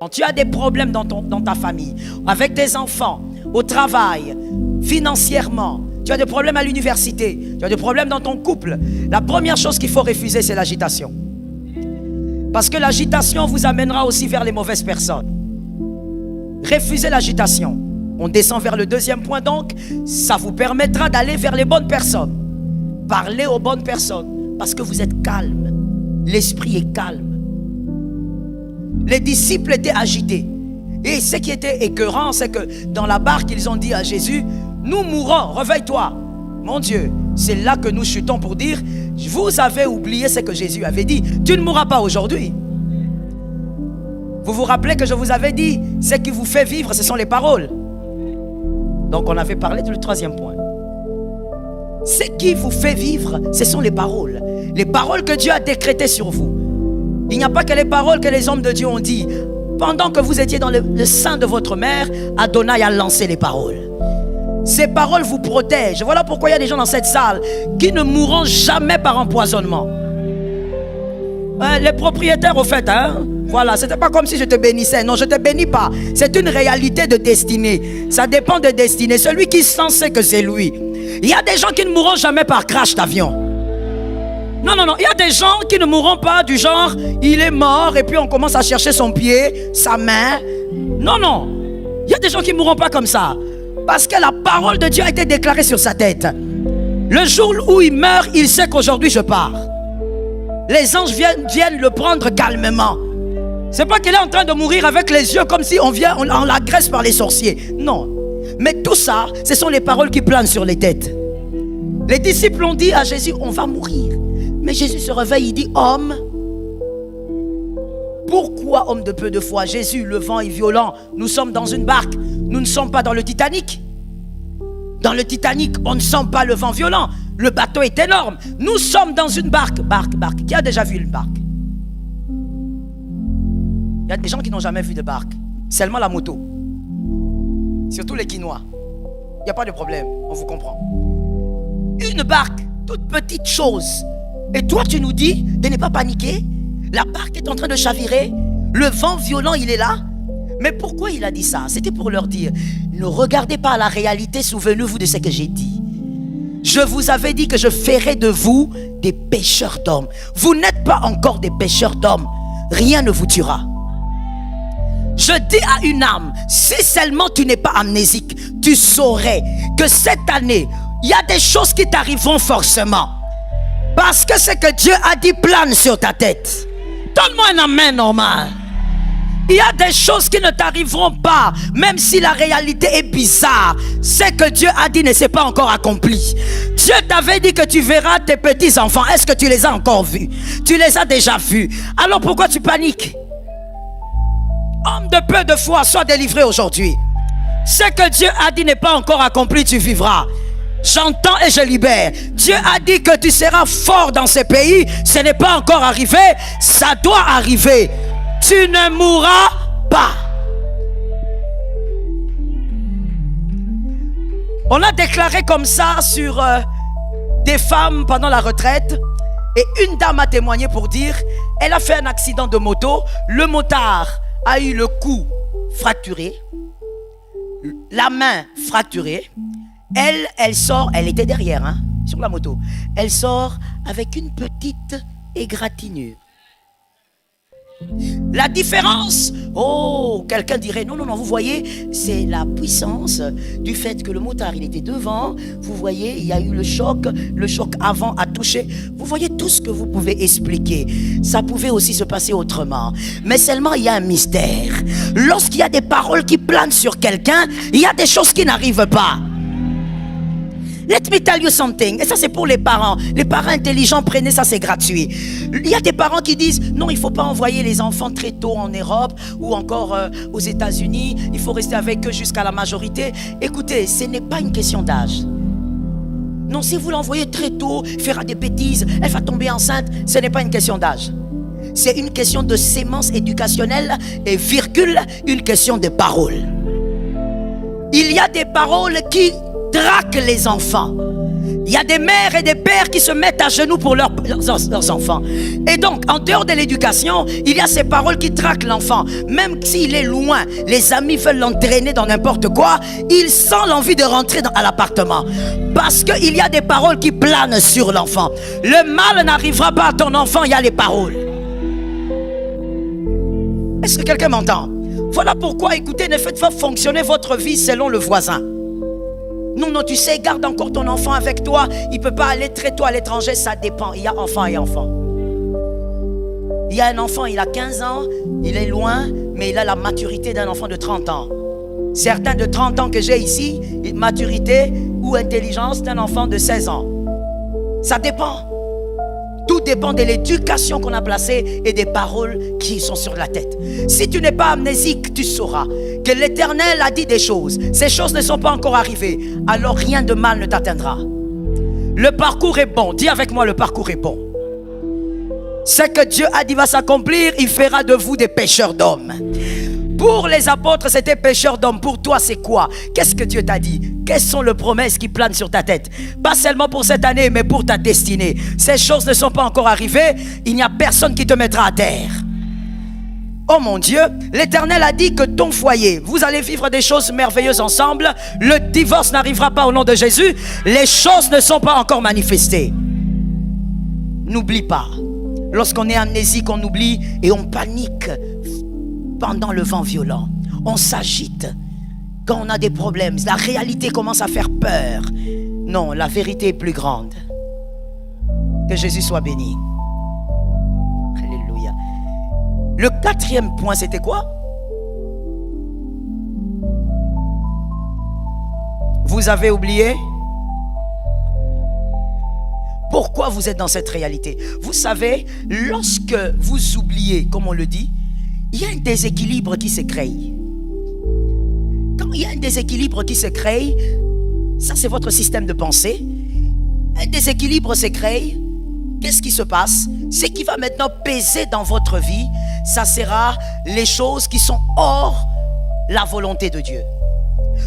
Quand tu as des problèmes dans ta famille, avec tes enfants, au travail, financièrement, tu as des problèmes à l'université, tu as des problèmes dans ton couple, la première chose qu'il faut refuser, c'est l'agitation. Parce que l'agitation vous amènera aussi vers les mauvaises personnes. Refusez l'agitation. On descend vers le deuxième point donc. Ça vous permettra d'aller vers les bonnes personnes. Parlez aux bonnes personnes parce que vous êtes calme. L'esprit est calme. Les disciples étaient agités. Et ce qui était écœurant, c'est que dans la barque, ils ont dit à Jésus, nous mourrons, réveille-toi. Mon Dieu, c'est là que nous chutons pour dire, vous avez oublié ce que Jésus avait dit. Tu ne mourras pas aujourd'hui. Vous vous rappelez que je vous avais dit, ce qui vous fait vivre, ce sont les paroles. Donc on avait parlé du troisième point. Ce qui vous fait vivre, ce sont les paroles. Les paroles que Dieu a décrétées sur vous. Il n'y a pas que les paroles que les hommes de Dieu ont dit. Pendant que vous étiez dans le sein de votre mère, Adonai a lancé les paroles. Ces paroles vous protègent. Voilà pourquoi il y a des gens dans cette salle qui ne mourront jamais par empoisonnement. Les propriétaires, au fait, voilà, c'était pas comme si je te bénissais. Non, je te bénis pas. C'est une réalité de destinée. Ça dépend de destinée. Celui qui sait que c'est lui. Il y a des gens qui ne mourront jamais par crash d'avion. Non. Il y a des gens qui ne mourront pas du genre, il est mort et puis on commence à chercher son pied, sa main. Non. Il y a des gens qui ne mourront pas comme ça. Parce que la parole de Dieu a été déclarée sur sa tête. Le jour où il meurt, il sait qu'aujourd'hui je pars. Les anges viennent le prendre calmement. C'est pas qu'il est en train de mourir avec les yeux comme si on l'agresse par les sorciers. Non. Mais tout ça, ce sont les paroles qui planent sur les têtes. Les disciples ont dit à Jésus, on va mourir. Mais Jésus se réveille, il dit, homme, pourquoi homme de peu de foi? Jésus, le vent est violent, nous sommes dans une barque, nous ne sommes pas dans le Titanic. Dans le Titanic, on ne sent pas le vent violent, le bateau est énorme, nous sommes dans une barque. Qui a déjà vu une barque? Il y a des gens qui n'ont jamais vu de barque, seulement la moto. Surtout les Quinois. Il n'y a pas de problème, on vous comprend. Une barque, toute petite chose. Et toi tu nous dis de ne pas paniquer. La barque est en train de chavirer. Le vent violent il est là. Mais pourquoi il a dit ça? C'était pour leur dire, ne regardez pas la réalité, souvenez-vous de ce que j'ai dit. Je vous avais dit que je ferai de vous des pêcheurs d'hommes. Vous n'êtes pas encore des pêcheurs d'hommes. Rien ne vous tuera. Je dis à une âme, si seulement tu n'es pas amnésique, tu saurais que cette année, il y a des choses qui t'arriveront forcément. Parce que ce que Dieu a dit plane sur ta tête. Donne-moi un amen normal. Il y a des choses qui ne t'arriveront pas, même si la réalité est bizarre. Ce que Dieu a dit ne s'est pas encore accompli. Dieu t'avait dit que tu verras tes petits-enfants. Est-ce que tu les as encore vus? Tu les as déjà vus. Alors pourquoi tu paniques? Homme de peu de foi, sois délivré aujourd'hui. Ce que Dieu a dit n'est pas encore accompli, tu vivras. J'entends et je libère. Dieu a dit que tu seras fort dans ce pays. Ce n'est pas encore arrivé. Ça doit arriver. Tu ne mourras pas. On a déclaré comme ça sur des femmes pendant la retraite. Et une dame a témoigné pour dire, elle a fait un accident de moto. Le motard a eu le cou fracturé. La main fracturée. Elle sort, elle était derrière, sur la moto. Elle sort avec une petite égratignure. La différence, quelqu'un dirait, non, vous voyez, c'est la puissance du fait que le motard, il était devant. Vous voyez, il y a eu le choc avant a touché. Vous voyez tout ce que vous pouvez expliquer. Ça pouvait aussi se passer autrement. Mais seulement, il y a un mystère. Lorsqu'il y a des paroles qui planent sur quelqu'un, il y a des choses qui n'arrivent pas. Let me tell you something. Et ça, c'est pour les parents. Les parents intelligents, prenez ça, c'est gratuit. Il y a des parents qui disent, non, il ne faut pas envoyer les enfants très tôt en Europe ou encore aux États-Unis. Il faut rester avec eux jusqu'à la majorité. Écoutez, ce n'est pas une question d'âge. Non, si vous l'envoyez très tôt, elle fera des bêtises, elle va tomber enceinte, ce n'est pas une question d'âge. C'est une question de sémence éducationnelle et une question de parole. Il y a des paroles qui traquent les enfants. Il y a des mères et des pères qui se mettent à genoux pour leurs enfants. Et donc, en dehors de l'éducation, il y a ces paroles qui traquent l'enfant. Même s'il est loin, les amis veulent l'entraîner dans n'importe quoi, il sent l'envie de rentrer à l'appartement. Parce qu'il y a des paroles qui planent sur l'enfant. Le mal n'arrivera pas à ton enfant, il y a les paroles. Est-ce que quelqu'un m'entend? Voilà pourquoi, écoutez, ne faites pas fonctionner votre vie selon le voisin. Non, tu sais, garde encore ton enfant avec toi. Il ne peut pas aller très tôt à l'étranger, ça dépend. Il y a enfant et enfant. Il y a un enfant, il a 15 ans, il est loin, mais il a la maturité d'un enfant de 30 ans. Certains de 30 ans que j'ai ici, maturité ou intelligence d'un enfant de 16 ans. Ça dépend. Tout dépend de l'éducation qu'on a placée et des paroles qui sont sur la tête. Si tu n'es pas amnésique, tu sauras que l'Éternel a dit des choses. Ces choses ne sont pas encore arrivées. Alors rien de mal ne t'atteindra. Le parcours est bon. Dis avec moi, le parcours est bon. Ce que Dieu a dit va s'accomplir. Il fera de vous des pêcheurs d'hommes. Pour les apôtres, c'était pêcheurs d'hommes. Pour toi, c'est quoi? Qu'est-ce que Dieu t'a dit? Quelles sont les promesses qui planent sur ta tête? Pas seulement pour cette année, mais pour ta destinée. Ces choses ne sont pas encore arrivées. Il n'y a personne qui te mettra à terre. Oh mon Dieu, l'Éternel a dit que ton foyer, vous allez vivre des choses merveilleuses ensemble. Le divorce n'arrivera pas au nom de Jésus. Les choses ne sont pas encore manifestées. N'oublie pas. Lorsqu'on est amnésique, on oublie et on panique. Pendant le vent violent, on s'agite. Quand on a des problèmes, la réalité commence à faire peur. Non, la vérité est plus grande. Que Jésus soit béni. Alléluia. Le 4e point, c'était quoi? Vous avez oublié? Pourquoi vous êtes dans cette réalité? Vous savez, lorsque vous oubliez, comme on le dit, il y a un déséquilibre qui se crée. Quand il y a un déséquilibre qui se crée, ça c'est votre système de pensée. Un déséquilibre se crée. Qu'est-ce qui se passe? Ce qui va maintenant peser dans votre vie, ça sera les choses qui sont hors la volonté de Dieu.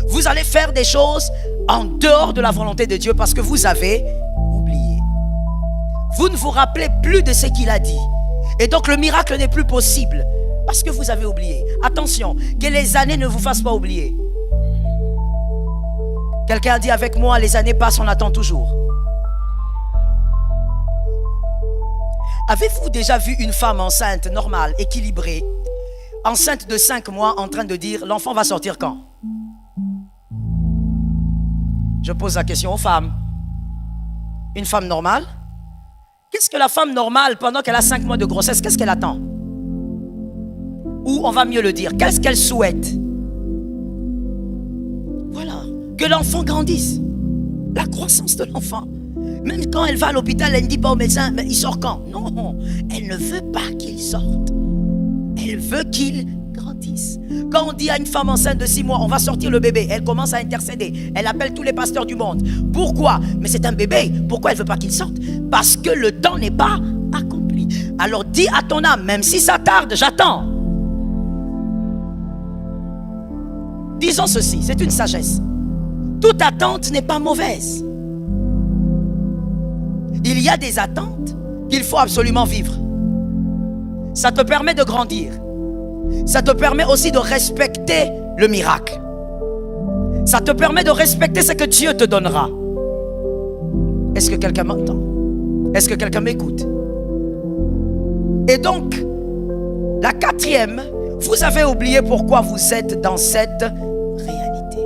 Vous allez faire des choses en dehors de la volonté de Dieu parce que vous avez oublié. Vous ne vous rappelez plus de ce qu'il a dit. Et donc le miracle n'est plus possible. Parce que vous avez oublié. Attention, que les années ne vous fassent pas oublier. Quelqu'un a dit avec moi, les années passent, on attend toujours. Avez-vous déjà vu une femme enceinte, normale, équilibrée, enceinte de 5 mois, en train de dire, l'enfant va sortir quand? Je pose la question aux femmes. Une femme normale? Qu'est-ce que la femme normale, pendant qu'elle a 5 mois de grossesse, qu'est-ce qu'elle attend? Ou on va mieux le dire, qu'est-ce qu'elle souhaite? Voilà, que l'enfant grandisse. La croissance de l'enfant. Même quand elle va à l'hôpital, elle ne dit pas au médecin, mais il sort quand? Non, elle ne veut pas qu'il sorte. Elle veut qu'il grandisse. Quand on dit à une femme enceinte de 6 mois, on va sortir le bébé, elle commence à intercéder. Elle appelle tous les pasteurs du monde. Pourquoi? Mais c'est un bébé. Pourquoi elle ne veut pas qu'il sorte? Parce que le temps n'est pas accompli. Alors dis à ton âme, même si ça tarde, j'attends. Disons ceci, c'est une sagesse. Toute attente n'est pas mauvaise. Il y a des attentes qu'il faut absolument vivre. Ça te permet de grandir. Ça te permet aussi de respecter le miracle. Ça te permet de respecter ce que Dieu te donnera. Est-ce que quelqu'un m'entend? Est-ce que quelqu'un m'écoute? Et donc, la 4e, vous avez oublié pourquoi vous êtes dans cette réalité.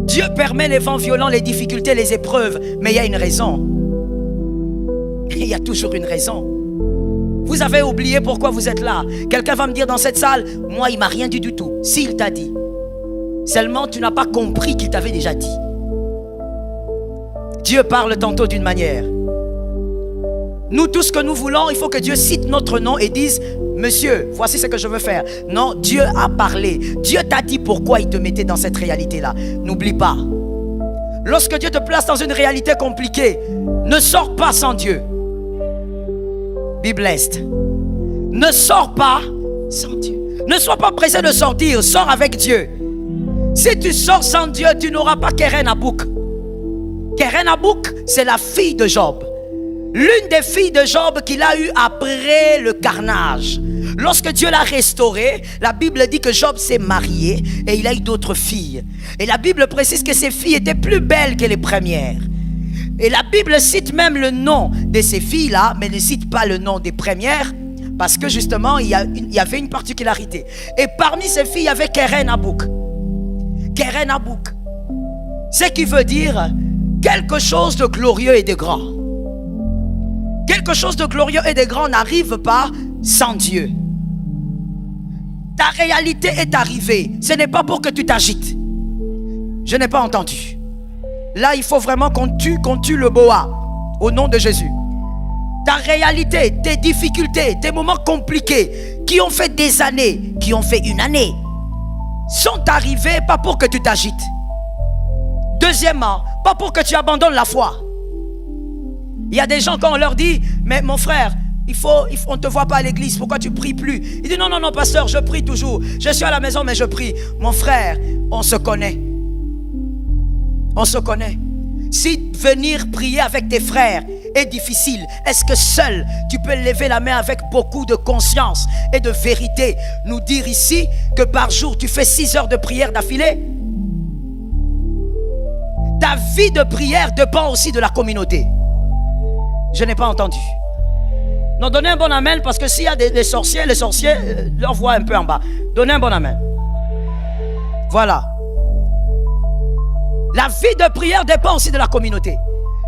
Dieu permet les vents violents, les difficultés, les épreuves, mais il y a une raison. Il y a toujours une raison. Vous avez oublié pourquoi vous êtes là. Quelqu'un va me dire dans cette salle, moi il m'a rien dit du tout. S'il t'a dit, seulement tu n'as pas compris qu'il t'avait déjà dit. Dieu parle tantôt d'une manière. Nous, tout ce que nous voulons, il faut que Dieu cite notre nom et dise, monsieur, voici ce que je veux faire. Non, Dieu a parlé. Dieu t'a dit pourquoi il te mettait dans cette réalité-là. N'oublie pas. Lorsque Dieu te place dans une réalité compliquée, ne sors pas sans Dieu. Be blessed. Ne sors pas sans Dieu. Ne sois pas pressé de sortir, sors avec Dieu. Si tu sors sans Dieu, tu n'auras pas Keren à bouc. Kerenabouk, c'est la fille de Job. L'une des filles de Job qu'il a eue après le carnage. Lorsque Dieu l'a restauré, la Bible dit que Job s'est marié et il a eu d'autres filles. Et la Bible précise que ces filles étaient plus belles que les premières. Et la Bible cite même le nom de ces filles-là, mais ne cite pas le nom des premières, parce que justement, il y avait une particularité. Et parmi ces filles, il y avait Kerenabouk. Kerenabouk, ce qui veut dire quelque chose de glorieux et de grand. Quelque chose de glorieux et de grand n'arrive pas sans Dieu. Ta réalité est arrivée. Ce n'est pas pour que tu t'agites. Je n'ai pas entendu. Là, il faut vraiment qu'on tue le boa au nom de Jésus. Ta réalité, tes difficultés, tes moments compliqués qui ont fait des années, qui ont fait une année, sont arrivés pas pour que tu t'agites. Deuxièmement, pas pour que tu abandonnes la foi. Il y a des gens, quand on leur dit, mais mon frère, on ne te voit pas à l'église, pourquoi tu pries plus? Il dit, non, pasteur, je prie toujours. Je suis à la maison, mais je prie. Mon frère, on se connaît. On se connaît. Si venir prier avec tes frères est difficile, est-ce que seul tu peux lever la main avec beaucoup de conscience et de vérité, nous dire ici que par jour tu fais 6 heures de prière d'affilée? Ta vie de prière dépend aussi de la communauté. Je n'ai pas entendu. Non, donnez un bon amen, parce que s'il y a des sorciers, les sorciers leur voient un peu en bas. Donnez un bon amen. Voilà. La vie de prière dépend aussi de la communauté.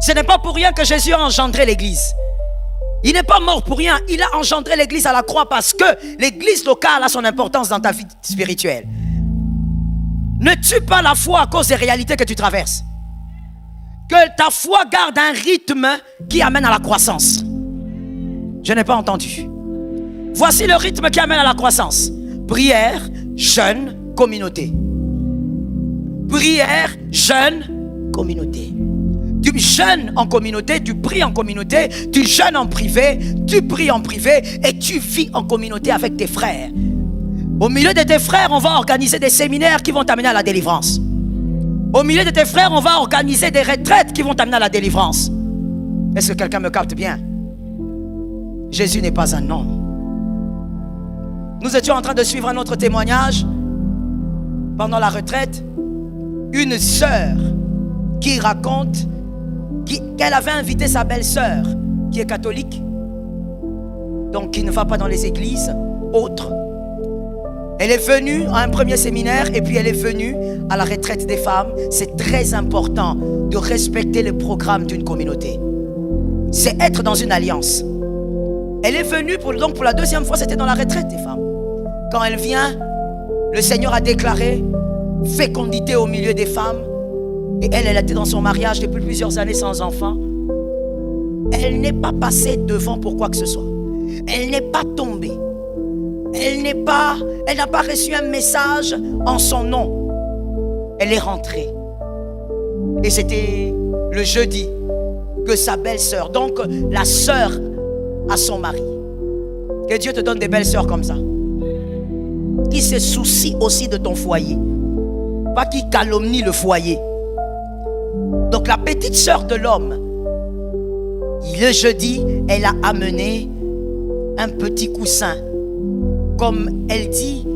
Ce n'est pas pour rien que Jésus a engendré l'église. Il n'est pas mort pour rien. Il a engendré l'église à la croix parce que l'église locale a son importance dans ta vie spirituelle. Ne tue pas la foi à cause des réalités que tu traverses. Que ta foi garde un rythme qui amène à la croissance. Je n'ai pas entendu. Voici le rythme qui amène à la croissance. Prière, jeûne, communauté. Prière, jeûne, communauté. Tu jeûnes en communauté, tu pries en communauté, tu jeûnes en privé, tu pries en privé et tu vis en communauté avec tes frères. Au milieu de tes frères, on va organiser des séminaires qui vont t'amener à la délivrance. Au milieu de tes frères, on va organiser des retraites qui vont t'amener à la délivrance. Est-ce que quelqu'un me capte bien? Jésus n'est pas un homme. Nous étions en train de suivre un autre témoignage pendant la retraite. Une sœur qui raconte qu'elle avait invité sa belle-sœur qui est catholique, donc qui ne va pas dans les églises autres. Elle est venue à un premier séminaire et puis elle est venue à la retraite des femmes. C'est très important de respecter le programme d'une communauté. C'est être dans une alliance. Elle est venue pour la deuxième fois, c'était dans la retraite des femmes. Quand elle vient, le Seigneur a déclaré fécondité au milieu des femmes. Et elle était dans son mariage depuis plusieurs années sans enfant. Elle n'est pas passée devant pour quoi que ce soit. Elle n'est pas tombée. Elle n'a pas reçu un message en son nom. Elle est rentrée. Et c'était le jeudi que sa belle-sœur, donc la sœur à son mari. Que Dieu te donne des belles sœurs comme ça, qui se soucient aussi de ton foyer, pas qui calomnient le foyer. Donc la petite sœur de l'homme, le jeudi, elle a amené un petit coussin. Comme elle dit,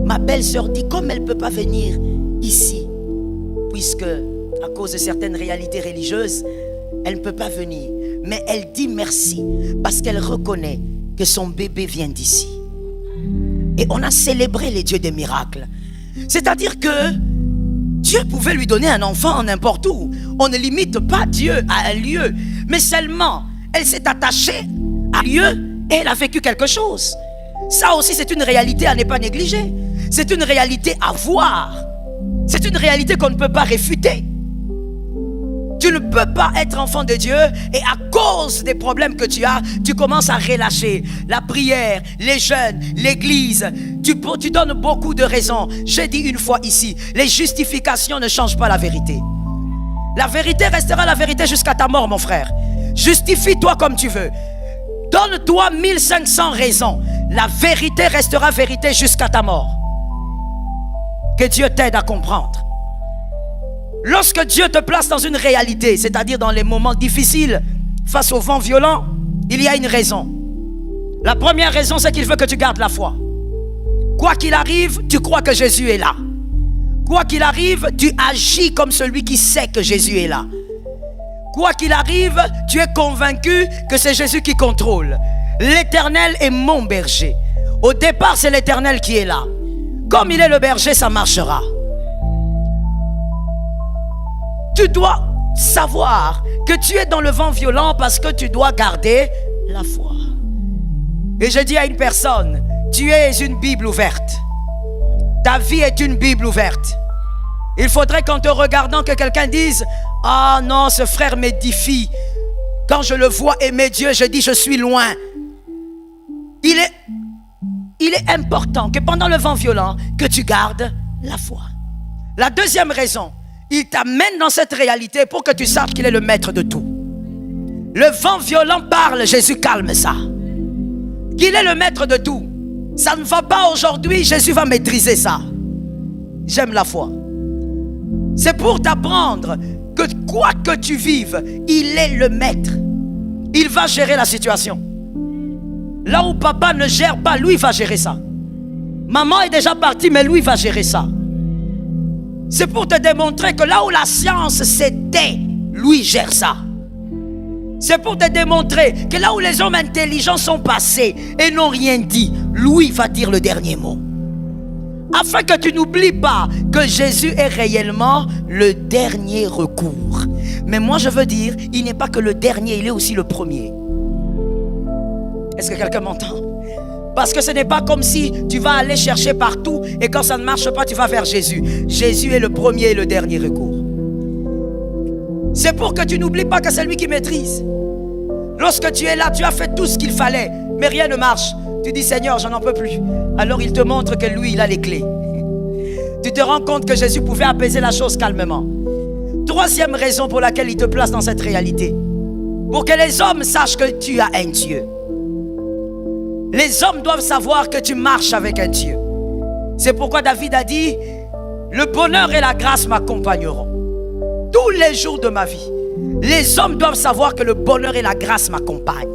ma belle-sœur dit, comme elle ne peut pas venir ici, puisque à cause de certaines réalités religieuses, elle ne peut pas venir. Mais elle dit merci parce qu'elle reconnaît que son bébé vient d'ici. Et on a célébré les dieux des miracles. C'est-à-dire que Dieu pouvait lui donner un enfant n'importe où. On ne limite pas Dieu à un lieu. Mais seulement, elle s'est attachée à un lieu et elle a vécu quelque chose. Ça aussi, c'est une réalité à ne pas négliger. C'est une réalité à voir. C'est une réalité qu'on ne peut pas réfuter. Tu ne peux pas être enfant de Dieu et à cause des problèmes que tu as, tu commences à relâcher la prière, les jeûnes, l'église. Tu donnes beaucoup de raisons. J'ai dit une fois ici, les justifications ne changent pas la vérité. La vérité restera la vérité jusqu'à ta mort, mon frère. Justifie-toi comme tu veux. Donne-toi 1500 raisons. La vérité restera vérité jusqu'à ta mort. Que Dieu t'aide à comprendre. Lorsque Dieu te place dans une réalité, c'est-à-dire dans les moments difficiles, face au vent violent, il y a une raison. La première raison, c'est qu'il veut que tu gardes la foi. Quoi qu'il arrive, tu crois que Jésus est là. Quoi qu'il arrive, tu agis comme celui qui sait que Jésus est là. Quoi qu'il arrive, tu es convaincu que c'est Jésus qui contrôle. L'Éternel est mon berger. Au départ, c'est l'Éternel qui est là. Comme il est le berger, ça marchera. Tu dois savoir que tu es dans le vent violent parce que tu dois garder la foi. Et je dis à une personne, tu es une Bible ouverte. Ta vie est une Bible ouverte. Il faudrait qu'en te regardant que quelqu'un dise, ah non, ce frère m'édifie. Quand je le vois aimer Dieu, je dis, je suis loin. Il est important que pendant le vent violent, que tu gardes la foi. La deuxième raison, il t'amène dans cette réalité pour que tu saches qu'il est le maître de tout. Le vent violent parle, Jésus calme ça. Qu'il est le maître de tout. Ça ne va pas aujourd'hui, Jésus va maîtriser ça. J'aime la foi. C'est pour t'apprendre que quoi que tu vives, il est le maître. Il va gérer la situation. Là où papa ne gère pas, lui va gérer ça. Maman est déjà partie, mais lui va gérer ça. C'est pour te démontrer que là où la science s'était, lui gère ça. C'est pour te démontrer que là où les hommes intelligents sont passés et n'ont rien dit, lui va dire le dernier mot. Afin que tu n'oublies pas que Jésus est réellement le dernier recours. Mais moi je veux dire, il n'est pas que le dernier, il est aussi le premier. Est-ce que quelqu'un m'entend? Parce que ce n'est pas comme si tu vas aller chercher partout et quand ça ne marche pas, tu vas vers Jésus. Jésus est le premier et le dernier recours. C'est pour que tu n'oublies pas que c'est lui qui maîtrise. Lorsque tu es là, tu as fait tout ce qu'il fallait, mais rien ne marche. Tu dis, Seigneur, j'en en peux plus. Alors il te montre que lui, il a les clés. Tu te rends compte que Jésus pouvait apaiser la chose calmement. Troisième raison pour laquelle il te place dans cette réalité. Pour que les hommes sachent que tu as un Dieu. Les hommes doivent savoir que tu marches avec un Dieu. C'est pourquoi David a dit, le bonheur et la grâce m'accompagneront tous les jours de ma vie. Les hommes doivent savoir que le bonheur et la grâce m'accompagnent.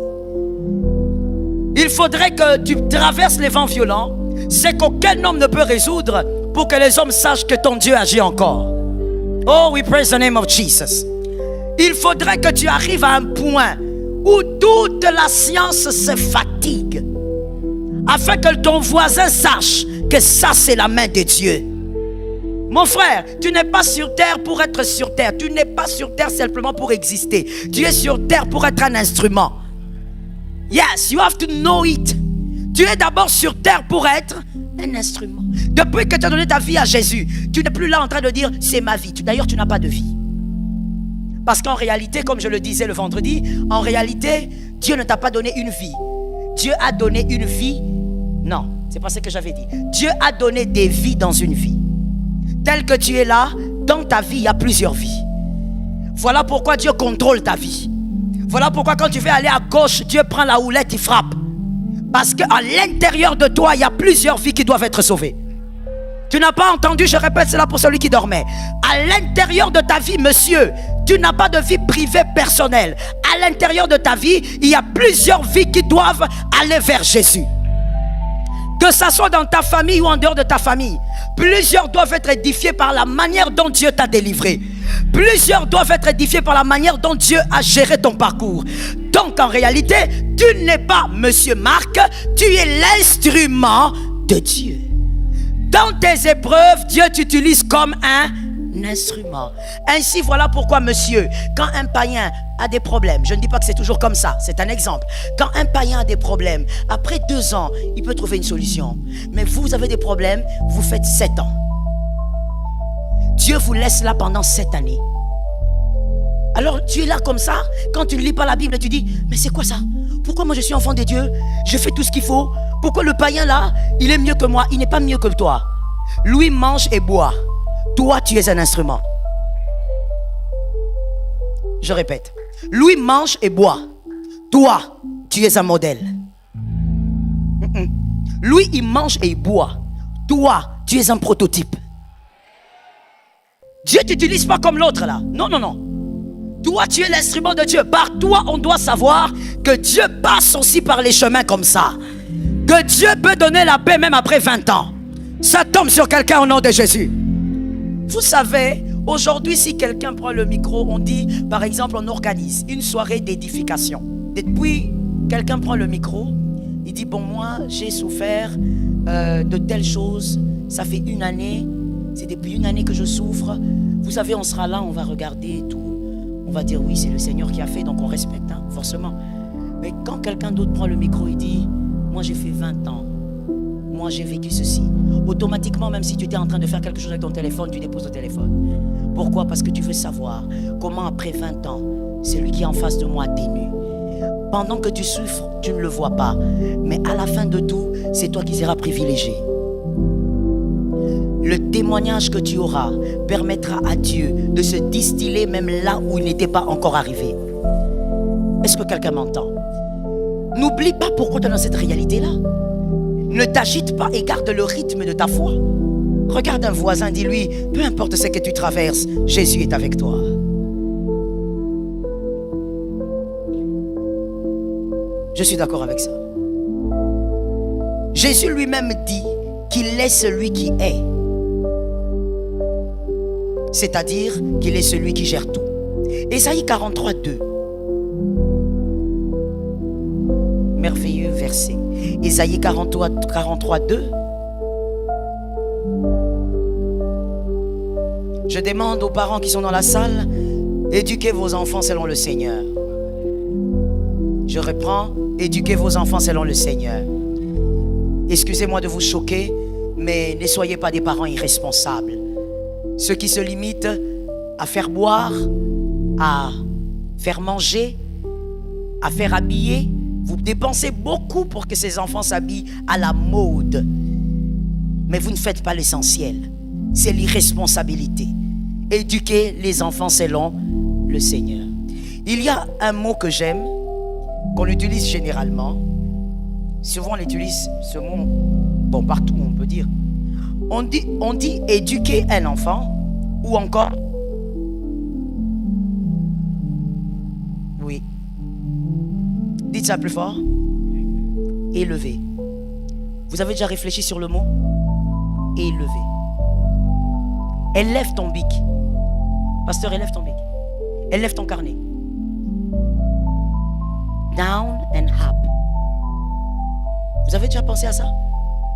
Il faudrait que tu traverses les vents violents, c'est qu'aucun homme ne peut résoudre, pour que les hommes sachent que ton Dieu agit encore. Oh, we praise the name of Jesus. Il faudrait que tu arrives à un point où toute la science se fatigue, afin que ton voisin sache que ça c'est la main de Dieu. Mon frère, tu n'es pas sur terre pour être sur terre. Tu n'es pas sur terre simplement pour exister. Tu es sur terre pour être un instrument. Yes, you have to know it. Tu es d'abord sur terre pour être un instrument. Depuis que tu as donné ta vie à Jésus, tu n'es plus là en train de dire c'est ma vie. D'ailleurs, tu n'as pas de vie. Parce qu'en réalité, comme je le disais le vendredi, en réalité, Dieu ne t'a pas donné une vie. Dieu a donné une vie. Non, c'est pas ce que j'avais dit. Dieu a donné des vies dans une vie. Tel que tu es là, dans ta vie, il y a plusieurs vies. Voilà pourquoi Dieu contrôle ta vie. Voilà pourquoi quand tu veux aller à gauche, Dieu prend la houlette, il frappe. Parce qu'à l'intérieur de toi, il y a plusieurs vies qui doivent être sauvées. Tu n'as pas entendu, je répète cela pour celui qui dormait. À l'intérieur de ta vie, monsieur, tu n'as pas de vie privée personnelle. À l'intérieur de ta vie, il y a plusieurs vies qui doivent aller vers Jésus. Que ça soit dans ta famille ou en dehors de ta famille, plusieurs doivent être édifiés par la manière dont Dieu t'a délivré. Plusieurs doivent être édifiés par la manière dont Dieu a géré ton parcours. Donc en réalité, tu n'es pas Monsieur Marc, tu es l'instrument de Dieu. Dans tes épreuves, Dieu t'utilise comme un instrument. Ainsi, voilà pourquoi, monsieur, quand un païen a des problèmes, je ne dis pas que c'est toujours comme ça, c'est un exemple. Quand un païen a des problèmes, après 2 ans, il peut trouver une solution. Mais vous avez des problèmes, vous faites 7 ans. Dieu vous laisse là pendant 7 années. Alors tu es là comme ça, quand tu ne lis pas la Bible, tu dis, mais c'est quoi ça? Pourquoi moi je suis enfant de Dieu? Je fais tout ce qu'il faut. Pourquoi le païen là, il est mieux que moi? Il n'est pas mieux que toi. Lui mange et boit. Toi, tu es un instrument. Je répète. Lui mange et boit. Toi, tu es un modèle. Lui, il mange et il boit. Toi, tu es un prototype. Dieu ne t'utilise pas comme l'autre là. Non, non, non. Toi, tu es l'instrument de Dieu. Par toi, on doit savoir que Dieu passe aussi par les chemins comme ça. Que Dieu peut donner la paix même après 20 ans. Ça tombe sur quelqu'un au nom de Jésus. Vous savez, aujourd'hui, si quelqu'un prend le micro, on dit, par exemple, on organise une soirée d'édification. Depuis, quelqu'un prend le micro, il dit, bon, moi, j'ai souffert de telles choses. Ça fait 1 année. C'est depuis 1 année que je souffre. Vous savez, on sera là, on va regarder et tout. On va dire, oui, c'est le Seigneur qui a fait, donc on respecte, hein, forcément. Mais quand quelqu'un d'autre prend le micro, il dit, moi, j'ai fait 20 ans. Moi, j'ai vécu ceci. Automatiquement, même si tu étais en train de faire quelque chose avec ton téléphone, tu déposes le téléphone. Pourquoi? Parce que tu veux savoir comment, après 20 ans, celui qui est en face de moi atténue. Pendant que tu souffres, tu ne le vois pas. Mais à la fin de tout, c'est toi qui seras privilégié. Le témoignage que tu auras permettra à Dieu de se distiller même là où il n'était pas encore arrivé. Est-ce que quelqu'un m'entend? N'oublie pas pourquoi tu es dans cette réalité-là. Ne t'agite pas et garde le rythme de ta foi. Regarde un voisin, dis-lui, peu importe ce que tu traverses, Jésus est avec toi. Je suis d'accord avec ça. Jésus lui-même dit qu'il est celui qui est. C'est-à-dire qu'il est celui qui gère tout. Ésaïe 43, 2. Merveilleux verset. Ésaïe 43, 2. Je demande aux parents qui sont dans la salle, éduquez vos enfants selon le Seigneur. Je reprends, éduquez vos enfants selon le Seigneur. Excusez-moi de vous choquer, mais ne soyez pas des parents irresponsables. Ceux qui se limitent à faire boire, à faire manger, à faire habiller. Vous dépensez beaucoup pour que ces enfants s'habillent à la mode. Mais vous ne faites pas l'essentiel. C'est l'irresponsabilité. Éduquez les enfants selon le Seigneur. Il y a un mot que j'aime, qu'on utilise généralement. Souvent on utilise ce mot, bon, partout on peut dire. On dit éduquer un enfant, ou encore, oui, dites ça plus fort, élever. Vous avez déjà réfléchi sur le mot élever? Élève ton bic. Pasteur, élève ton bic. Élève ton carnet. Down and up. Vous avez déjà pensé à ça?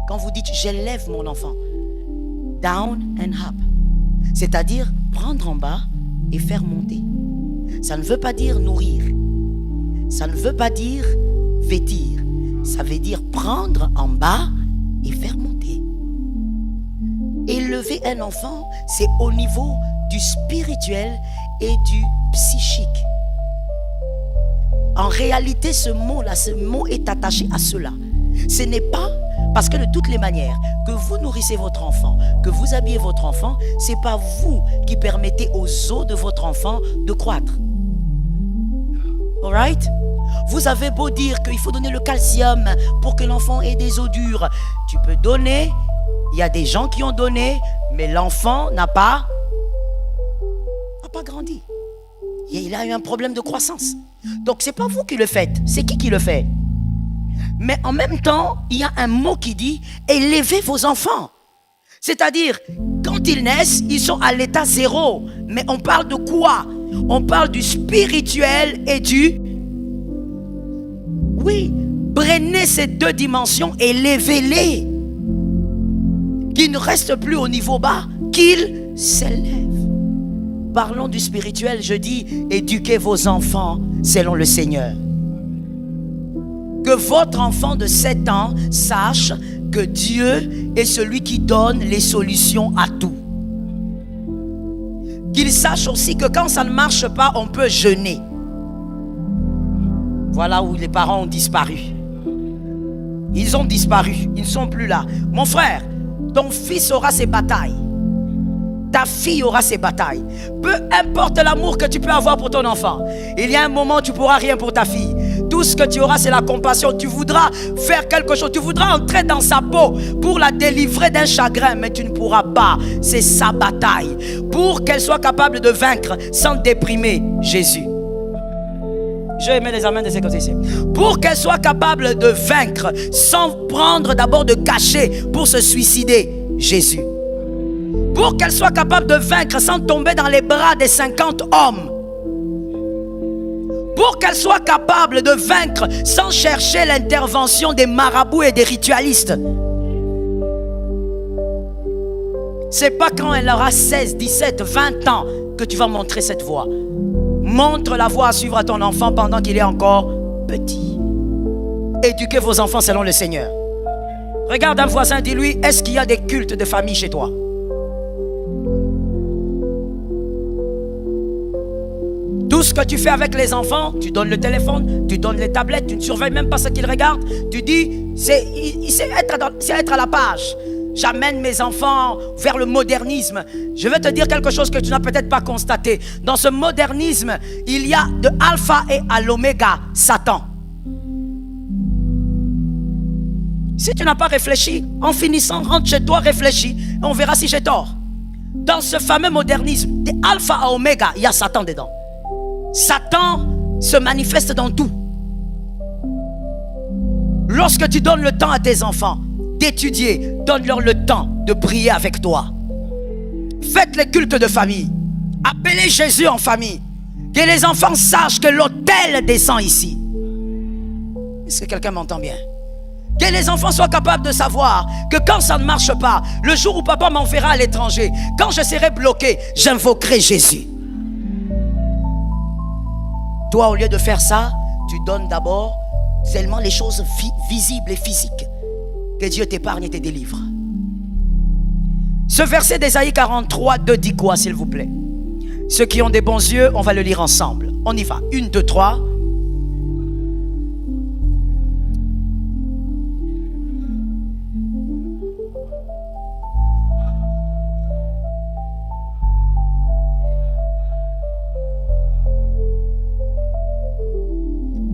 Quand vous dites j'élève mon enfant, down and up, c'est-à-dire prendre en bas et faire monter. Ça ne veut pas dire nourrir. Ça ne veut pas dire vêtir. Ça veut dire prendre en bas et faire monter. Élever un enfant, c'est au niveau du spirituel et du psychique. En réalité, ce mot est attaché à cela. Ce n'est pas parce que de toutes les manières que vous nourrissez votre enfant, que vous habillez votre enfant, ce n'est pas vous qui permettez aux os de votre enfant de croître. Alright? Vous avez beau dire qu'il faut donner le calcium pour que l'enfant ait des os durs. Tu peux donner, il y a des gens qui ont donné, mais l'enfant n'a pas grandi. Il a eu un problème de croissance. Donc c'est pas vous qui le faites, c'est qui le fait? Mais en même temps, il y a un mot qui dit élevez vos enfants. C'est-à-dire, quand ils naissent, ils sont à l'état 0. Mais on parle de quoi? On parle du spirituel et du... Oui, prenez ces deux dimensions, élevez-les. Qu'ils ne restent plus au niveau bas, qu'ils s'élèvent. Parlons du spirituel, je dis, éduquez vos enfants selon le Seigneur. Que votre enfant de 7 ans sache que Dieu est celui qui donne les solutions à tout. Qu'il sache aussi que quand ça ne marche pas, on peut jeûner. Voilà où les parents ont disparu. Ils ont disparu, ils ne sont plus là. Mon frère, ton fils aura ses batailles. Ta fille aura ses batailles. Peu importe l'amour que tu peux avoir pour ton enfant, il y a un moment où tu ne pourras rien pour ta fille. Tout ce que tu auras, c'est la compassion. Tu voudras faire quelque chose. Tu voudras entrer dans sa peau pour la délivrer d'un chagrin, mais tu ne pourras pas. C'est sa bataille. Pour qu'elle soit capable de vaincre sans déprimer Jésus. Je mets les amens de ces côtés ici. Pour qu'elle soit capable de vaincre sans prendre d'abord de cachet pour se suicider, Jésus. Pour qu'elle soit capable de vaincre sans tomber dans les bras des 50 hommes. Pour qu'elle soit capable de vaincre sans chercher l'intervention des marabouts et des ritualistes. C'est pas quand elle aura 16, 17, 20 ans que tu vas montrer cette voie. Montre la voie à suivre à ton enfant pendant qu'il est encore petit. Éduquez vos enfants selon le Seigneur. Regarde un voisin, dis-lui, est-ce qu'il y a des cultes de famille chez toi? Tout ce que tu fais avec les enfants, tu donnes le téléphone, tu donnes les tablettes, tu ne surveilles même pas ce qu'ils regardent. Tu dis, c'est être à la page. J'amène mes enfants vers le modernisme. Je vais te dire quelque chose que tu n'as peut-être pas constaté. Dans ce modernisme, il y a de alpha et à l'oméga, Satan. Si tu n'as pas réfléchi, en finissant, rentre chez toi, réfléchis, et on verra si j'ai tort. Dans ce fameux modernisme, de alpha à oméga, il y a Satan dedans. Satan se manifeste dans tout. Lorsque tu donnes le temps à tes enfants d'étudier, donne-leur le temps de prier avec toi. Faites les cultes de famille. Appelez Jésus en famille. Que les enfants sachent que l'autel descend ici. Est-ce que quelqu'un m'entend bien? Que les enfants soient capables de savoir que quand ça ne marche pas, le jour où papa m'enverra à l'étranger, quand je serai bloqué, j'invoquerai Jésus. Toi, au lieu de faire ça, tu donnes d'abord seulement les choses visibles et physiques. Que Dieu t'épargne et te délivre. Ce verset d'Ésaïe 43, 2 dit quoi, s'il vous plaît? Ceux qui ont des bons yeux, on va le lire ensemble. On y va. 1, 2, 3.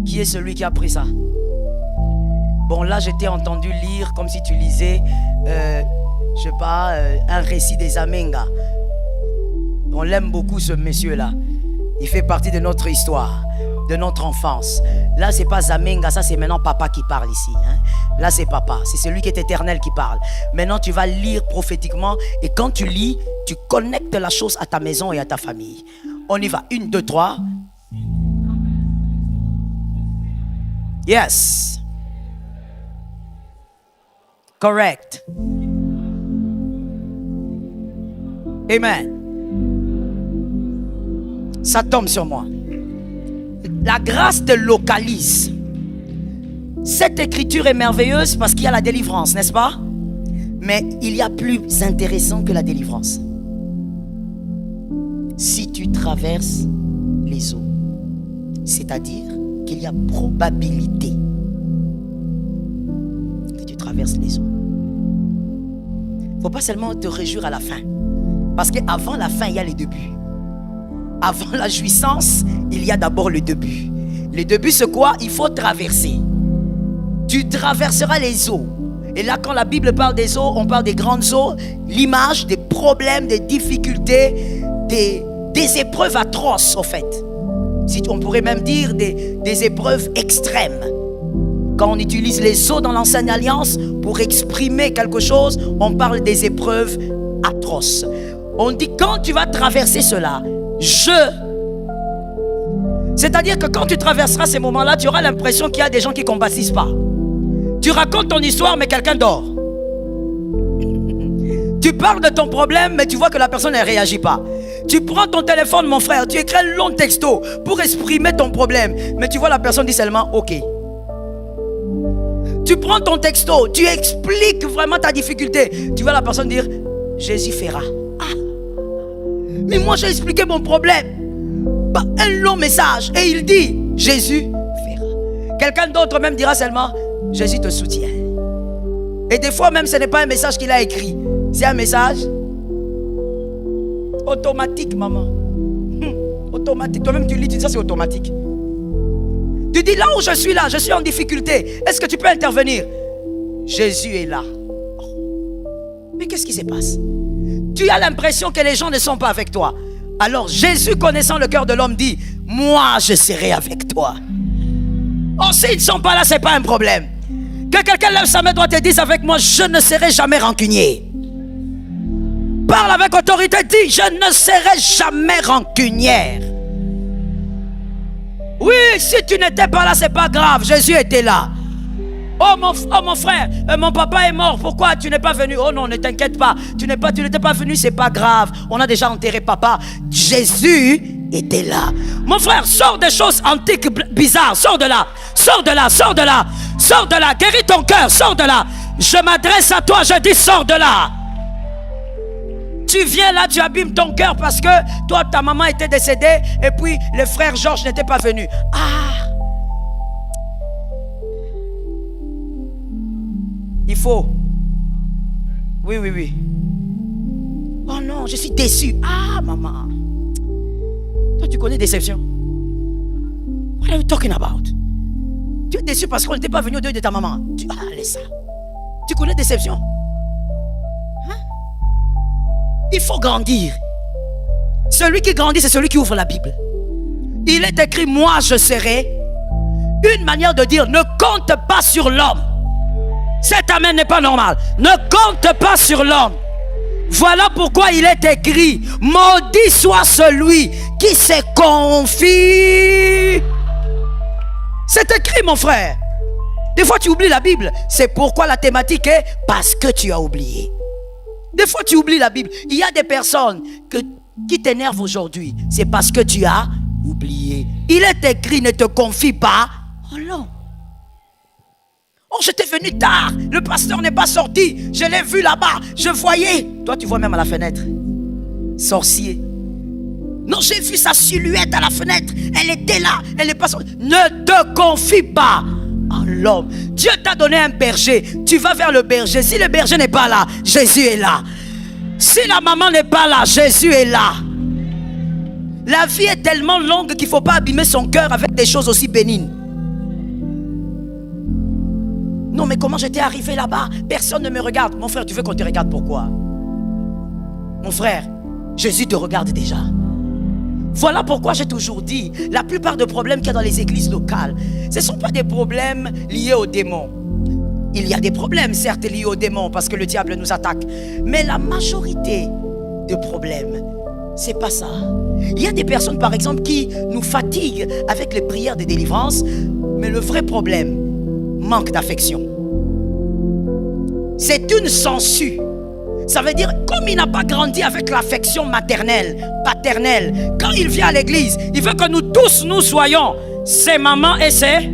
Qui est celui qui a pris ça? Bon, là, je t'ai entendu lire comme si tu lisais, je sais pas, un récit des Amenga. On l'aime beaucoup, ce monsieur-là. Il fait partie de notre histoire, de notre enfance. Là, c'est pas Zamenga, ça c'est maintenant papa qui parle ici. Hein? Là, c'est papa, c'est celui qui est éternel qui parle. Maintenant, tu vas lire prophétiquement et quand tu lis, tu connectes la chose à ta maison et à ta famille. On y va. 1, 2, 3. Yes. Correct. Amen. Ça tombe sur moi. La grâce te localise. Cette écriture est merveilleuse parce qu'il y a la délivrance, n'est-ce pas? Mais il y a plus intéressant que la délivrance. Si tu traverses les eaux, c'est-à-dire qu'il y a probabilité que tu traverses les eaux. Il ne faut pas seulement te réjouir à la fin. Parce qu'avant la fin, il y a les débuts. Avant la jouissance, il y a d'abord le début. Le début, c'est quoi? Il faut traverser. Tu traverseras les eaux. Et là, quand la Bible parle des eaux, on parle des grandes eaux. L'image des problèmes, des difficultés, des épreuves atroces, au fait. Si on pourrait même dire des épreuves extrêmes. Quand on utilise les eaux dans l'ancienne alliance pour exprimer quelque chose, on parle des épreuves atroces. On dit quand tu vas traverser cela, c'est-à-dire que quand tu traverseras ces moments-là, tu auras l'impression qu'il y a des gens qui ne compatissent pas. Tu racontes ton histoire, mais quelqu'un dort. Tu parles de ton problème, mais tu vois que la personne ne réagit pas. Tu prends ton téléphone, mon frère, tu écris un long texto pour exprimer ton problème, mais tu vois la personne dit seulement OK. Tu prends ton texto, tu expliques vraiment ta difficulté. Tu vois la personne dire Jésus fera. Ah. Mais moi j'ai expliqué mon problème. Bah, un long message et il dit Jésus fera. Quelqu'un d'autre même dira seulement Jésus te soutient. Et des fois même ce n'est pas un message qu'il a écrit. C'est un message automatique, maman. Automatique. Toi-même tu lis, tu dis ça c'est automatique. Tu dis là où je suis en difficulté. Est-ce que tu peux intervenir? Jésus est là. Mais qu'est-ce qui se passe? Tu as l'impression que les gens ne sont pas avec toi. Alors Jésus, connaissant le cœur de l'homme, dit: moi je serai avec toi. Oh, s'ils ne sont pas là, ce n'est pas un problème. Que quelqu'un lève sa main droite et dise avec moi: je ne serai jamais rancunier. Parle avec autorité, dis: je ne serai jamais rancunière. Oui, si tu n'étais pas là, c'est pas grave, Jésus était là. Oh mon frère, mon papa est mort, pourquoi tu n'es pas venu? Oh non, ne t'inquiète pas, tu n'étais pas venu, c'est pas grave, on a déjà enterré papa. Jésus était là. Mon frère, sors des choses antiques bizarres, sors de là, sors de là, sors de là, sors de là, guéris ton cœur, sors de là. Je m'adresse à toi, je dis: sors de là. Tu viens là, tu abîmes ton cœur parce que toi, ta maman était décédée et puis le frère Georges n'était pas venu. Ah! Il faut. Oui. Oh non, je suis déçu. Ah, maman. Toi, tu connais déception. What are you talking about? Tu es déçu parce qu'on n'était pas venu au deuil de ta maman. Laisse ça. Tu connais déception? Hein? Il faut grandir. Celui qui grandit, c'est celui qui ouvre la Bible. Il est écrit: moi je serai. Une manière de dire: ne compte pas sur l'homme. Cet amen n'est pas normal. Ne compte pas sur l'homme. Voilà pourquoi il est écrit: maudit soit celui qui se confie. C'est écrit, mon frère. Des fois tu oublies la Bible. C'est pourquoi la thématique est: parce que tu as oublié. Des fois tu oublies la Bible. Il y a des personnes qui t'énervent aujourd'hui. C'est parce que tu as oublié. Il est écrit: ne te confie pas en l'homme. Oh, j'étais venu tard, le pasteur n'est pas sorti, je l'ai vu là-bas, je voyais. Toi, tu vois même à la fenêtre. Sorcier. Non, j'ai vu sa silhouette à la fenêtre, elle était là, elle n'est pas sortie. Ne te confie pas en l'homme. Dieu t'a donné un berger, tu vas vers le berger. Si le berger n'est pas là, Jésus est là. Si la maman n'est pas là, Jésus est là. La vie est tellement longue qu'il ne faut pas abîmer son cœur avec des choses aussi bénignes. Non, mais comment j'étais arrivé là-bas? Personne ne me regarde. Mon frère, tu veux qu'on te regarde pourquoi? Mon frère, Jésus te regarde déjà. Voilà pourquoi j'ai toujours dit, la plupart des problèmes qu'il y a dans les églises locales, ce ne sont pas des problèmes liés aux démons. Il y a des problèmes, certes, liés aux démons parce que le diable nous attaque. Mais la majorité de problèmes, c'est pas ça. Il y a des personnes, par exemple, qui nous fatiguent avec les prières de délivrance, mais le vrai problème, manque d'affection. C'est une sangsue. Ça veut dire, comme il n'a pas grandi avec l'affection maternelle, paternelle, quand il vient à l'église, il veut que nous tous nous soyons ses mamans et ses...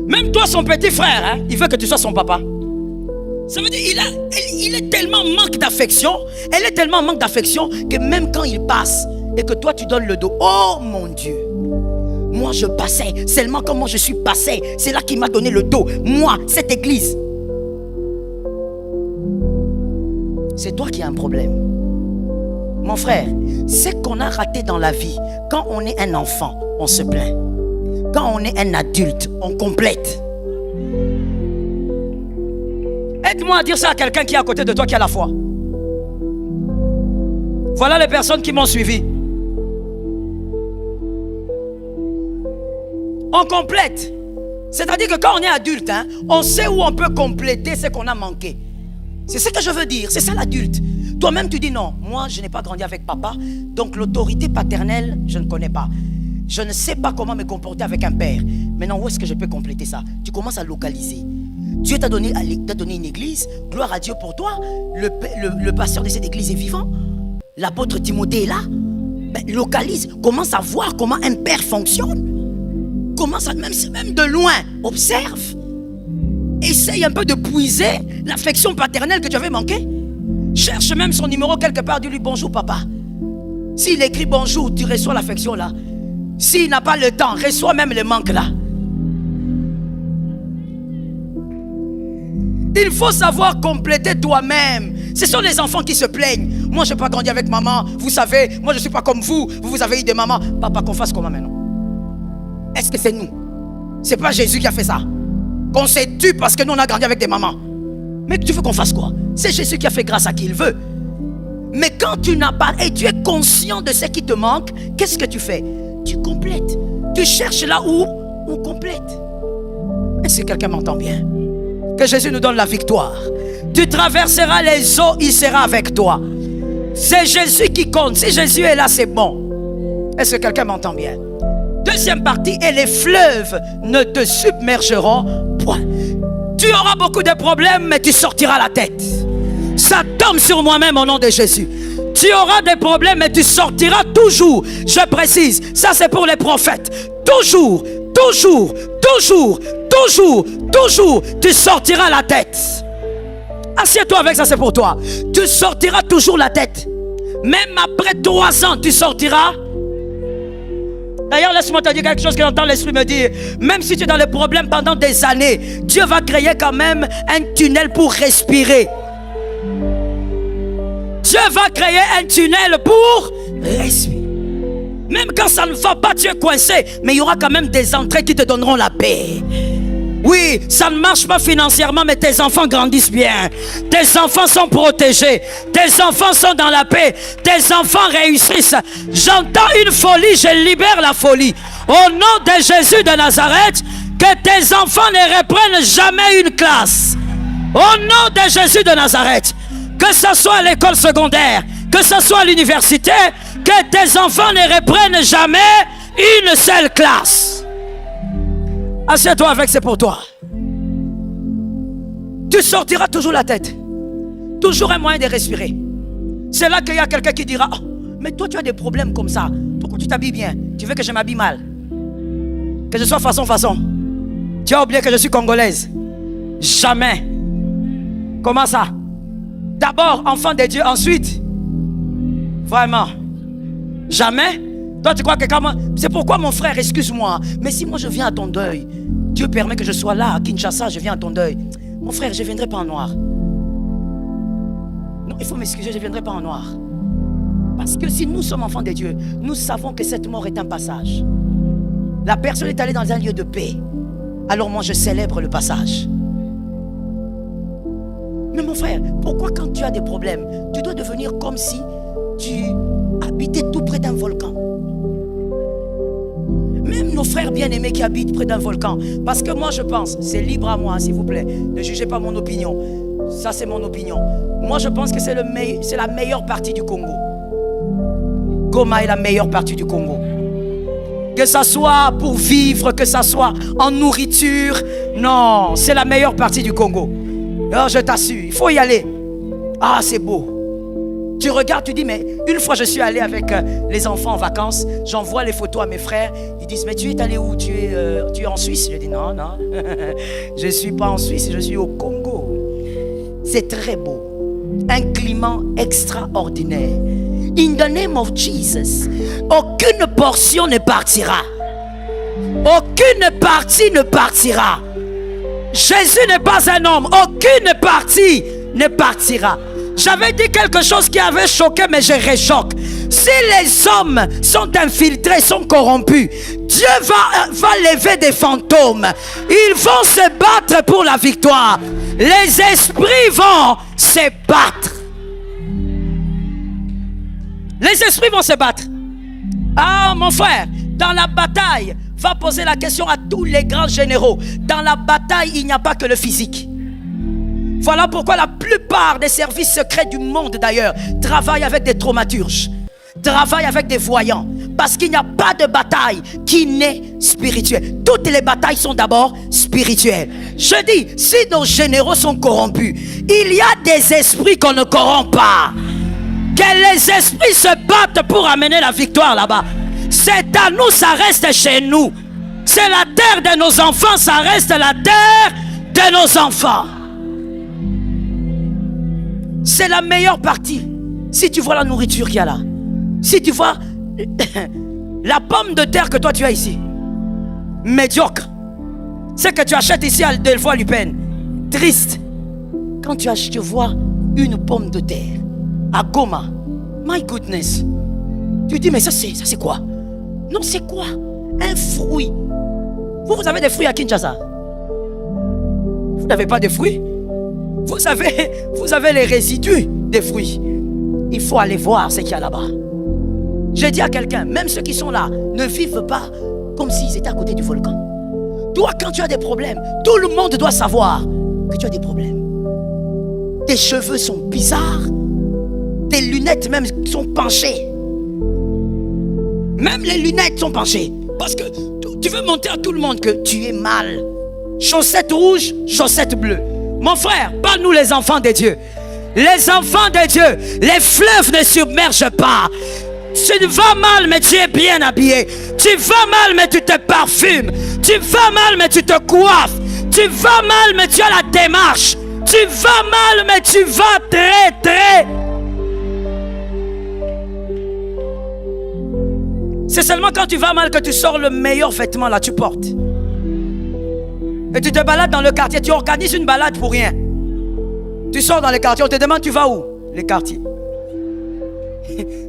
Même toi, son petit frère, hein, il veut que tu sois son papa. Ça veut dire, il est tellement manque d'affection, elle est tellement manque d'affection que même quand il passe et que toi tu donnes le dos, oh mon Dieu, moi je passais, seulement quand moi je suis passé, c'est là qu'il m'a donné le dos. Moi, cette église. C'est toi qui as un problème. Mon frère, c'est qu'on a raté dans la vie. Quand on est un enfant, on se plaint. Quand on est un adulte, on complète. Aide-moi à dire ça à quelqu'un qui est à côté de toi qui a la foi. Voilà les personnes qui m'ont suivi. On complète. C'est-à-dire que quand on est adulte, hein, on sait où on peut compléter ce qu'on a manqué. C'est ce que je veux dire, c'est ça l'adulte. Toi-même tu dis non, moi je n'ai pas grandi avec papa, donc l'autorité paternelle, je ne connais pas. Je ne sais pas comment me comporter avec un père. Maintenant, où est-ce que je peux compléter ça? Tu commences à localiser. Dieu t'a donné une église, gloire à Dieu pour toi. Le pasteur de cette église est vivant. L'apôtre Timothée est là. Ben, localise, commence à voir comment un père fonctionne. Commence à, même de loin, observe. Essaye un peu de puiser l'affection paternelle que tu avais manqué. Cherche même son numéro quelque part, dis-lui bonjour papa. S'il écrit bonjour, tu reçois l'affection là. S'il n'a pas le temps, reçois même le manque là. Il faut savoir compléter toi-même. Ce sont les enfants qui se plaignent. Moi je n'ai pas grandi avec maman. Vous savez, moi je ne suis pas comme vous. Vous avez eu des mamans. Papa, qu'on fasse comment maintenant? Est-ce que c'est nous? C'est pas Jésus qui a fait ça. Qu'on s'est tué parce que nous on a grandi avec des mamans. Mais tu veux qu'on fasse quoi? C'est Jésus qui a fait grâce à qui il veut. Mais quand tu n'as pas et tu es conscient de ce qui te manque, qu'est-ce que tu fais? Tu complètes. Tu cherches là où on complète. Est-ce que quelqu'un m'entend bien? Que Jésus nous donne la victoire. Tu traverseras les eaux, il sera avec toi. C'est Jésus qui compte. Si Jésus est là, c'est bon. Est-ce que quelqu'un m'entend bien? Deuxième partie, et les fleuves ne te submergeront point. Tu auras beaucoup de problèmes, mais tu sortiras la tête. Ça tombe sur moi-même au nom de Jésus. Tu auras des problèmes, mais tu sortiras toujours. Je précise, ça c'est pour les prophètes. Toujours, toujours, toujours, toujours, toujours, tu sortiras la tête. Assieds-toi avec ça, c'est pour toi. Tu sortiras toujours la tête. Même après 3 ans, tu sortiras. D'ailleurs, laisse-moi te dire quelque chose que j'entends l'Esprit me dire. Même si tu es dans les problèmes pendant des années, Dieu va créer quand même un tunnel pour respirer. Dieu va créer un tunnel pour respirer. Même quand ça ne va pas, tu es coincé. Mais il y aura quand même des entrées qui te donneront la paix. Oui, ça ne marche pas financièrement, mais tes enfants grandissent bien. Tes enfants sont protégés. Tes enfants sont dans la paix. Tes enfants réussissent. J'entends une folie, je libère la folie. Au nom de Jésus de Nazareth, que tes enfants ne reprennent jamais une classe. Au nom de Jésus de Nazareth, que ce soit à l'école secondaire, que ce soit à l'université, que tes enfants ne reprennent jamais une seule classe. Assieds-toi avec, c'est pour toi. Tu sortiras toujours la tête. Toujours un moyen de respirer. C'est là qu'il y a quelqu'un qui dira, oh, mais toi tu as des problèmes comme ça. Pourquoi tu t'habilles bien? Tu veux que je m'habille mal? Que je sois façon. Tu as oublié que je suis congolaise? Jamais. Comment ça? D'abord enfant de Dieu, ensuite vraiment. Jamais. Toi tu crois que quand c'est pourquoi mon frère, excuse-moi, mais si moi je viens à ton deuil, Dieu permet que je sois là à Kinshasa, je viens à ton deuil. Mon frère, je ne viendrai pas en noir. Non, il faut m'excuser, je ne viendrai pas en noir. Parce que si nous sommes enfants de Dieu, nous savons que cette mort est un passage. La personne est allée dans un lieu de paix. Alors moi je célèbre le passage. Mais mon frère, pourquoi quand tu as des problèmes, tu dois devenir comme si tu habitais tout près d'un volcan? Même nos frères bien-aimés qui habitent près d'un volcan. Parce que moi je pense, c'est libre à moi s'il vous plaît, ne jugez pas mon opinion. Ça c'est mon opinion. Moi je pense que c'est la meilleure partie du Congo. Goma est la meilleure partie du Congo. Que ça soit pour vivre, que ça soit en nourriture. Non, c'est la meilleure partie du Congo. Alors je t'assure, il faut y aller. Ah c'est beau. Tu regardes, tu dis, mais une fois je suis allé avec les enfants en vacances, j'envoie les photos à mes frères, ils disent, mais tu es allé où? Tu es en Suisse? Je dis, non, je ne suis pas en Suisse, je suis au Congo. C'est très beau, un climat extraordinaire. In the name of Jesus, aucune portion ne partira. Aucune partie ne partira. Jésus n'est pas un homme, aucune partie ne partira. J'avais dit quelque chose qui avait choqué, mais je réchoque. Si les hommes sont infiltrés, sont corrompus, Dieu va lever des fantômes. Ils vont se battre pour la victoire. Les esprits vont se battre. Les esprits vont se battre. Ah mon frère, dans la bataille, va poser la question à tous les grands généraux. Dans la bataille, il n'y a pas que le physique. Voilà pourquoi la plupart des services secrets du monde d'ailleurs travaillent avec des thaumaturges, travaillent avec des voyants, parce qu'il n'y a pas de bataille qui n'est spirituelle. Toutes les batailles sont d'abord spirituelles. Je dis, si nos généraux sont corrompus, il y a des esprits qu'on ne corrompt pas. Que les esprits se battent pour amener la victoire là-bas. C'est à nous, ça reste chez nous. C'est la terre de nos enfants, ça reste la terre de nos enfants. C'est la meilleure partie. Si tu vois la nourriture qu'il y a là, si tu vois la pomme de terre que toi tu as ici, médiocre, c'est que tu achètes ici à Delvaux-Lupin, triste. Quand tu vois une pomme de terre à Goma, my goodness, tu dis mais ça c'est quoi? Non, c'est quoi? Un fruit Vous avez des fruits à Kinshasa? Vous n'avez pas de fruits? Vous avez les résidus des fruits. Il faut aller voir ce qu'il y a là-bas. J'ai dit à quelqu'un, même ceux qui sont là ne vivent pas comme s'ils étaient à côté du volcan. Toi, quand tu as des problèmes, tout le monde doit savoir que tu as des problèmes. Tes cheveux sont bizarres. Tes lunettes même sont penchées. Même les lunettes sont penchées. Parce que tu veux montrer à tout le monde que tu es mal. Chaussettes rouges, chaussettes bleues. Mon frère, parle-nous les enfants de Dieu. Les enfants de Dieu, les fleuves ne submergent pas. Tu vas mal, mais tu es bien habillé. Tu vas mal, mais tu te parfumes. Tu vas mal, mais tu te coiffes. Tu vas mal, mais tu as la démarche. Tu vas mal, mais tu vas très. C'est seulement quand tu vas mal que tu sors le meilleur vêtement là, tu portes. Et tu te balades dans le quartier, tu organises une balade pour rien. Tu sors dans les quartiers, on te demande tu vas où? Les quartiers.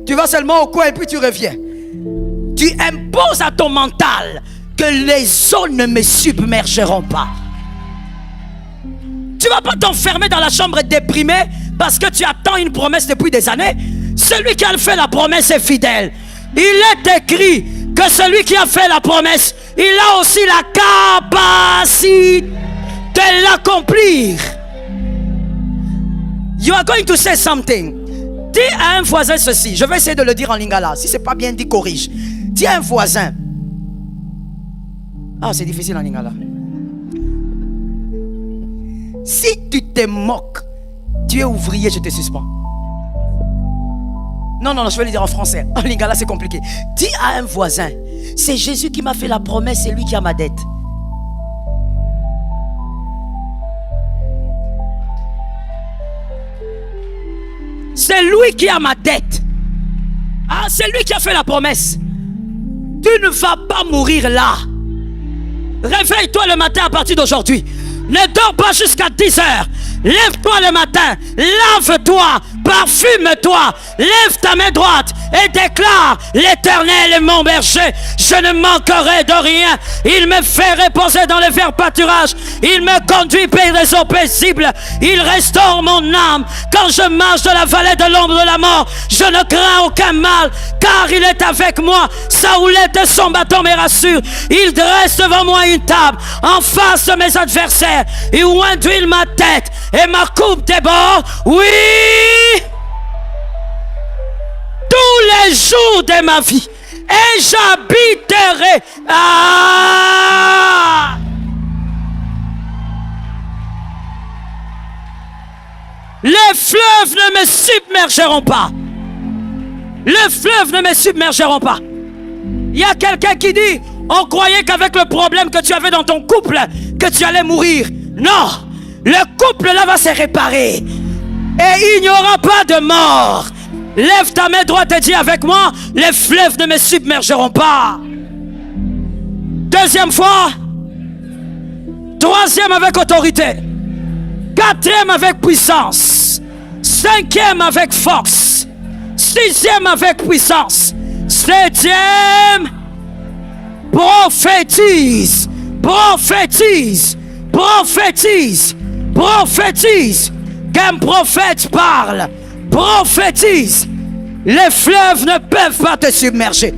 Tu vas seulement au coin et puis tu reviens. Tu imposes à ton mental que les eaux ne me submergeront pas. Tu ne vas pas t'enfermer dans la chambre déprimé parce que tu attends une promesse depuis des années. Celui qui a fait la promesse est fidèle. Il est écrit que celui qui a fait la promesse, il a aussi la capacité de l'accomplir. You are going to say something. Dis à un voisin ceci. Je vais essayer de le dire en lingala. Si ce n'est pas bien dit, corrige. Dis à un voisin. Ah, c'est difficile en lingala. Si tu te moques, tu es ouvrier, je te suspends. Non, je vais le dire en français. En lingala, c'est compliqué. Dis à un voisin. C'est Jésus qui m'a fait la promesse, c'est lui qui a ma dette. C'est lui qui a ma dette. Ah, c'est lui qui a fait la promesse. Tu ne vas pas mourir là. Réveille-toi le matin à partir d'aujourd'hui. Ne dors pas jusqu'à 10 heures. Lève-toi le matin. Lave-toi. Parfume-toi. Lève ta main droite et déclare: l'Éternel est mon berger. Je ne manquerai de rien. Il me fait reposer dans les verts pâturages. Il me conduit près des eaux paisibles. Il restaure mon âme. Quand je marche dans la vallée de l'ombre de la mort, je ne crains aucun mal, car il est avec moi. Sa houlette et son bâton me rassurent. Il dresse devant moi une table en face de mes adversaires. Il oint ma tête et ma coupe déborde. Oui, tous les jours de ma vie, et j'habiterai. Les fleuves ne me submergeront pas. Les fleuves ne me submergeront pas. Il y a quelqu'un qui dit: on croyait qu'avec le problème que tu avais dans ton couple, que tu allais mourir. Non, le couple là va se réparer. Et il n'y aura pas de mort. Lève ta main droite et dis avec moi: les fleuves ne me submergeront pas. Deuxième fois. Troisième avec autorité. Quatrième avec puissance. Cinquième avec force. Sixième avec puissance. Septième, prophétise. Prophétise. Prophétise. Prophétise. Qu'un prophète parle. Prophétise. Les fleuves ne peuvent pas te submerger.